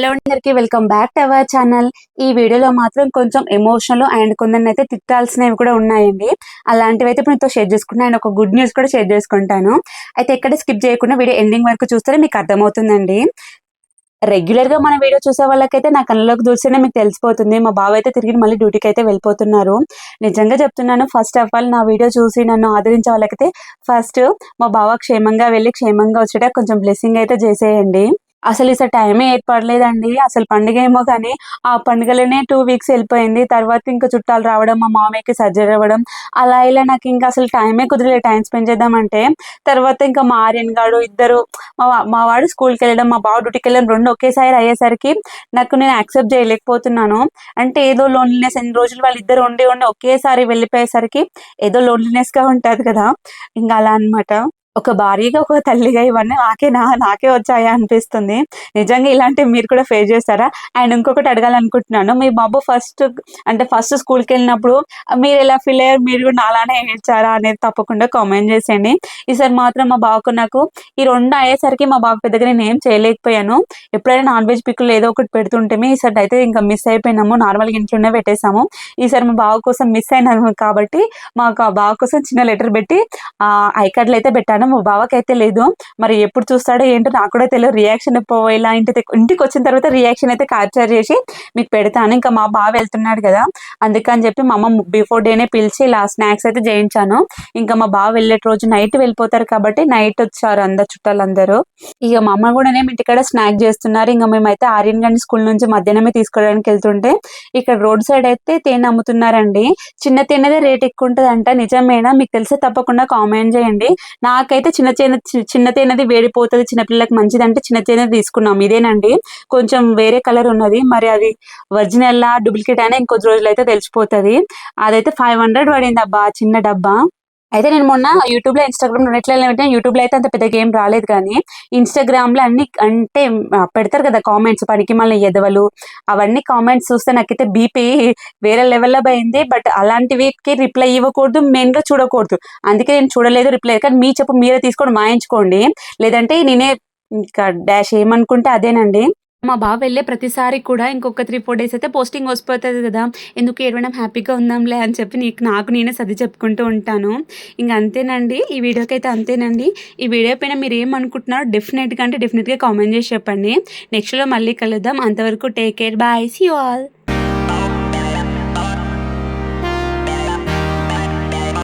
Hello అందరికి welcome back to our channel. ఈ వీడియోలో మాత్రం కొంచెం ఎమోషనల్ అండ్ కొందరిని అయితే తిట్టాల్సినవి కూడా ఉన్నాయండి. అలాంటివి అయితే ఇప్పుడు మీతో షేర్ చేసుకుంటాను అండ్ ఒక గుడ్ న్యూస్ కూడా షేర్ చేసుకుంటాను. అయితే ఎక్కడ స్కిప్ చేయకుండా వీడియో ఎండింగ్ వరకు చూస్తే మీకు అర్థమవుతుందండి. రెగ్యులర్ గా మన వీడియో చూసే వాళ్ళకైతే నా కళ్ళలోకి చూస్తేనే మీకు తెలిసిపోతుంది. మా బావ అయితే తిరిగి మళ్ళీ డ్యూటీకి అయితే వెళ్ళిపోతున్నారు. నిజంగా చెప్తున్నాను, ఫస్ట్ ఆఫ్ ఆల్ నా వీడియో చూసి నన్ను ఆదరించే వాళ్ళకైతే ఫస్ట్ మా బావ క్షేమంగా వెళ్ళి క్షేమంగా వచ్చేట కొంచెం బ్లెస్సింగ్ అయితే చేసేయండి. అసలు ఈసారి టైమే ఏర్పడలేదండి. అసలు పండుగ ఏమో కానీ ఆ పండుగలోనే 2 వీక్స్ వెళ్ళిపోయింది. తర్వాత ఇంకా చుట్టాలు రావడం, మా మామయ్యకి సర్జరీ అవ్వడం, అలా ఇలా నాకు ఇంకా అసలు టైమే కుదరలేదు టైం స్పెండ్ చేద్దామంటే. తర్వాత ఇంకా మా ఆర్యన్ గాడు ఇద్దరు, మా వాడు స్కూల్కి వెళ్ళడం, మా బావ డ్యూటీకి వెళ్ళడం 2 ఒకేసారి అయ్యేసరికి నాకు నేను యాక్సెప్ట్ చేయలేకపోతున్నాను. అంటే ఏదో లోన్లీనెస్, ఎన్ని రోజులు వాళ్ళిద్దరు ఉండి ఉండి ఒకేసారి వెళ్ళిపోయేసరికి ఏదో లోన్లీనెస్గా ఉంటుంది కదా, ఇంకా అలా అనమాట. ఒక భార్యగా, ఒక తల్లిగా ఇవన్నీ నాకే వచ్చాయా అనిపిస్తుంది. నిజంగా ఇలాంటివి మీరు కూడా ఫేస్ చేస్తారా? అండ్ ఇంకొకటి అడగాలనుకుంటున్నాను, మీ బాబు ఫస్ట్ స్కూల్కి వెళ్ళినప్పుడు మీరు ఎలా ఫీల్ అయ్యారు? మీరు కూడా నాలానే ఏడ్చారా అనేది తప్పకుండా కామెంట్ చేసేయండి. ఈసారి మాత్రం మా బాబుకు నాకు ఈ 2 అయ్యేసరికి మా బాబు పెద్దగా నేను ఏం చేయలేకపోయాను. ఎప్పుడైనా నాన్ వెజ్ పిక్కులు ఏదో ఒకటి పెడుతుంటే ఈసారి అయితే ఇంకా మిస్ అయిపోయినాము. నార్మల్గా ఇంట్లోనే పెట్టేసాము. ఈసారి మా బాబు కోసం మిస్ అయినాము కాబట్టి మాకు ఆ బాబు కోసం చిన్న లెటర్ పెట్టి ఐ కార్డులు అయితే పెట్టాను. మా బావకి అయితే లేదు. మరి ఎప్పుడు చూస్తాడో ఏంటో నాకు కూడా తెలియదు. రియాక్షన్ ఇలా ఇంటికి వచ్చిన తర్వాత రియాక్షన్ అయితే క్యాప్చర్ చేసి మీకు పెడతాను. ఇంకా మా బావ వెళ్తున్నాడు కదా, అందుకని చెప్పి మా అమ్మ బిఫోర్ డేనే పిలిచి ఇలా స్నాక్స్ అయితే చేయించాను. ఇంకా మా బావ వెళ్ళే రోజు నైట్ వెళ్ళిపోతారు కాబట్టి నైట్ వచ్చారు అందరు చుట్టాలందరూ. ఇక మా అమ్మ కూడా ఇంటికాడ స్నాక్ చేస్తున్నారు. ఇంకా మేమైతే ఆర్యన్ గారిని స్కూల్ నుంచి మధ్యాహ్నమే తీసుకోవడానికి వెళ్తుంటే ఇక్కడ రోడ్ సైడ్ అయితే తేనె అమ్ముతున్నారండి. చిన్న తేనెదే రేట్ ఎక్కువ ఉంటుందంట. నిజమేనా? మీకు తెలిస్తే తప్పకుండా కామెంట్ చేయండి. నాకైతే చిన్న తేనెది వేడిపోతుంది, చిన్నపిల్లలకు మంచిది అంటే చిన్న తేనె తీసుకున్నాం. ఇదేనండి, కొంచెం వేరే కలర్ ఉన్నది. మరి అది ఒరిజినల్ డూప్లికేట్ అయినా ఇంకొద్ది రోజులు అయితే తెలిసిపోతుంది. అదైతే 500 పడింది అబ్బా, చిన్న డబ్బా. అయితే నేను మొన్న యూట్యూబ్లో, ఇన్స్టాగ్రామ్ రెండిట్లలో యూట్యూబ్లో అయితే అంత పెద్దగా ఏం రాలేదు, కానీ ఇన్స్టాగ్రామ్లో అన్ని అంటే పెడతారు కదా కామెంట్స్, పనికి మళ్ళీ ఎదవలు అవన్నీ కామెంట్స్ చూస్తే నాకైతే బీపీ వేరే లెవెల్లో పోయింది. బట్ అలాంటివికి రిప్లై ఇవ్వకూడదు, మెయిన్గా చూడకూడదు. అందుకే నేను చూడలేదు, రిప్లై. కానీ మీ చెప్పు మీరే తీసుకొని వాయించుకోండి, లేదంటే నేనే ఇంకా డాష్ ఏమనుకుంటే అదేనండి. మా బావ వెళ్ళే ప్రతిసారి కూడా ఇంకొక 3-4 డేస్ అయితే పోస్టింగ్ వస్తుంది కదా, ఎందుకు ఏడవడం, హ్యాపీగా ఉందాంలే అని చెప్పి నాకు నేనే సర్ది చెప్పుకుంటూ ఉంటాను. ఇంకా అంతేనండి, ఈ వీడియోకి అయితే అంతేనండి. ఈ వీడియో పైన మీరు ఏమనుకుంటున్నారో డెఫినెట్గా కామెంట్ చేసి చెప్పండి. నెక్స్ట్లో మళ్ళీ కలుద్దాం. అంతవరకు take care, bye, see you all.